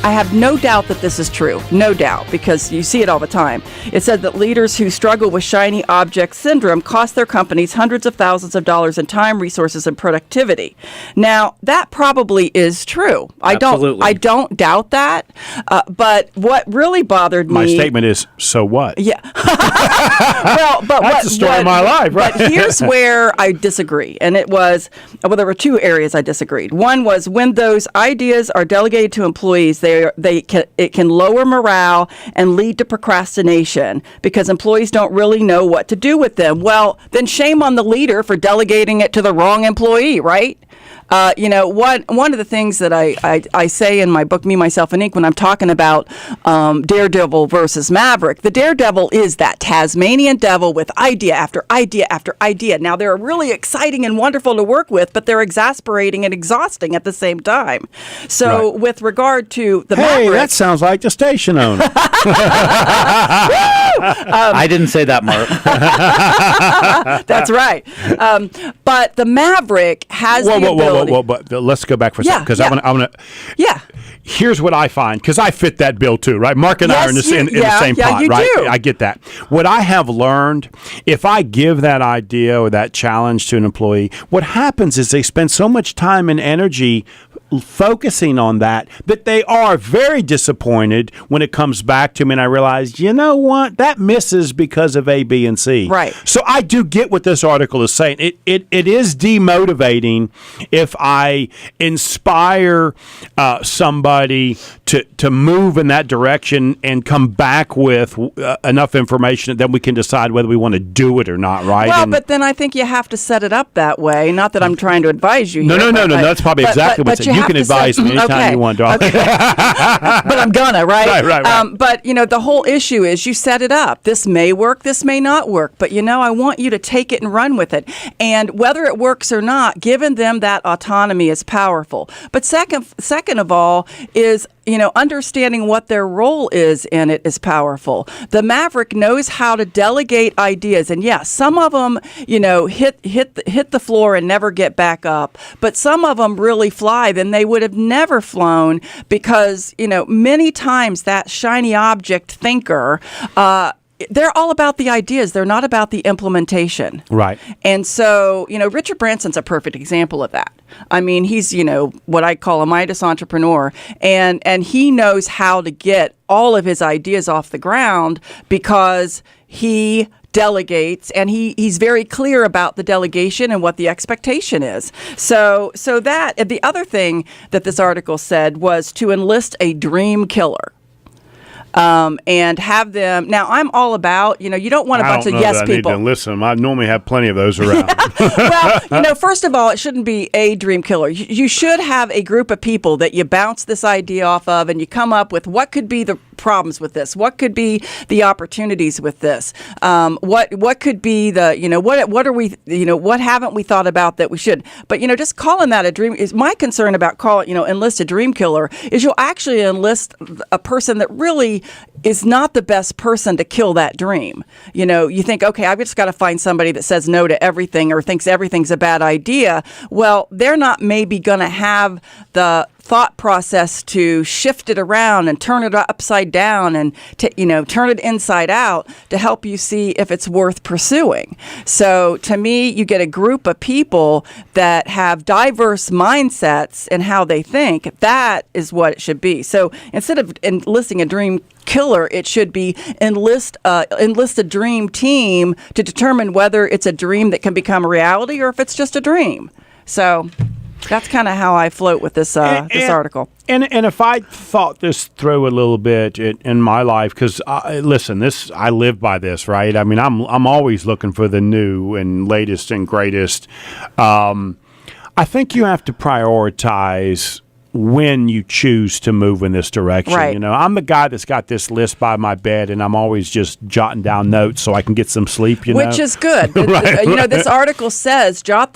I have no doubt that this is true. No doubt, because you see it all the time. It said that leaders who struggle with shiny object syndrome cost their companies hundreds of thousands of dollars in time, resources, and productivity. Now, that probably is true. Absolutely. I don't doubt that. But what really bothered me... My statement is, so what? Yeah. Well, but that's the story of my life, right? But here's where I disagree. And it was, well, there were two areas I disagreed. One was when those ideas are delegated to employees, it can lower morale and lead to procrastination because employees don't really know what to do with them. Well, then shame on the leader for delegating it to the wrong employee, right? One of the things that I say in my book, Me, Myself, and Inc., when I'm talking about Daredevil versus Maverick, the Daredevil is that Tasmanian devil with idea after idea after idea. Now, they're really exciting and wonderful to work with, but they're exasperating and exhausting at the same time. So with regard to the Maverick... Hey, that sounds like the station owner. I didn't say that, Mark. That's right. But the Maverick has the ability... But let's go back for a second, because I want to... Yeah. Here's what I find, because I fit that bill too, right? Mark and I are in the same pot, you right? do. I get that. What I have learned, if I give that idea or that challenge to an employee, what happens is they spend so much time and energy focusing on that they are very disappointed when it comes back to me and I realize, you know what, that misses because of A, B, and C. Right. So I do get what this article is saying. It is demotivating if I inspire somebody to move in that direction and come back with enough information that then we can decide whether we want to do it or not, right? Well, but then I think you have to set it up that way. Not that I'm trying to advise you here. No. That's probably exactly what's it. You can advise me anytime you want, darling. Okay. But I'm gonna, right? Right. But, the whole issue is you set it up. This may work, this may not work. But, I want you to take it and run with it. And whether it works or not, giving them that autonomy is powerful. But second of all is, understanding what their role is in it is powerful. The Maverick knows how to delegate ideas. And yes, some of them, hit the floor and never get back up. But some of them really fly. Then they would have never flown because, many times that shiny object thinker, they're all about the ideas. They're not about the implementation. Right. And so, Richard Branson's a perfect example of that. I mean, he's, what I call a Midas entrepreneur, and he knows how to get all of his ideas off the ground because he delegates, and he's very clear about the delegation and what the expectation is. So that, and the other thing that this article said was to enlist a dream killer. And have them. Now, I'm all about, you don't want a bunch of yes people. I need to listen. I normally have plenty of those around. Well, first of all, it shouldn't be a dream killer. You should have a group of people that you bounce this idea off of, and you come up with what could be the problems with this, what could be the opportunities with this, what could be the, what are we, what haven't we thought about that we should. But just calling that a dream is my concern about enlist a dream killer is you'll actually enlist a person that really is not the best person to kill that dream. You think, okay, I've just got to find somebody that says no to everything or thinks everything's a bad idea. Well, they're not maybe going to have the thought process to shift it around and turn it upside down and turn it inside out to help you see if it's worth pursuing. So to me, you get a group of people that have diverse mindsets in how they think. That is what it should be. So instead of enlisting a dream killer, it should be enlist a dream team to determine whether it's a dream that can become a reality or if it's just a dream. So that's kind of how I float with this this article. And if I thought this through a little bit in my life, because listen, I live by this, right? I mean, I'm always looking for the new and latest and greatest. I think you have to prioritize when you choose to move in this direction. Right. I'm the guy that's got this list by my bed, and I'm always just jotting down notes so I can get some sleep. Which is good. Right. This article says jot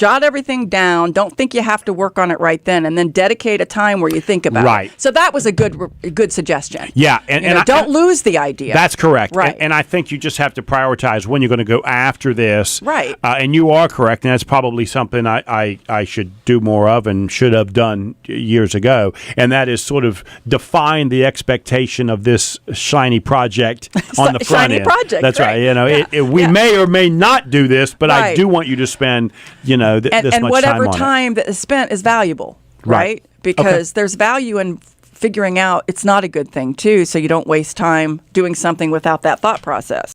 everything down. Don't think you have to work on it right then, and then dedicate a time where you think about it. So that was a good suggestion. Yeah, and don't lose the idea. That's correct. Right. And I think you just have to prioritize when you're going to go after this. Right. And you are correct, and that's probably something I should do more of and should have done years ago, and that is sort of define the expectation of this shiny project on the front shiny end. project. That's right. We Yeah. may or may not do this, but I Right. do want you to spend, this much time on it. And whatever time that is spent is valuable, right? Because there's value in figuring out it's not a good thing too, so you don't waste time doing something without that thought process.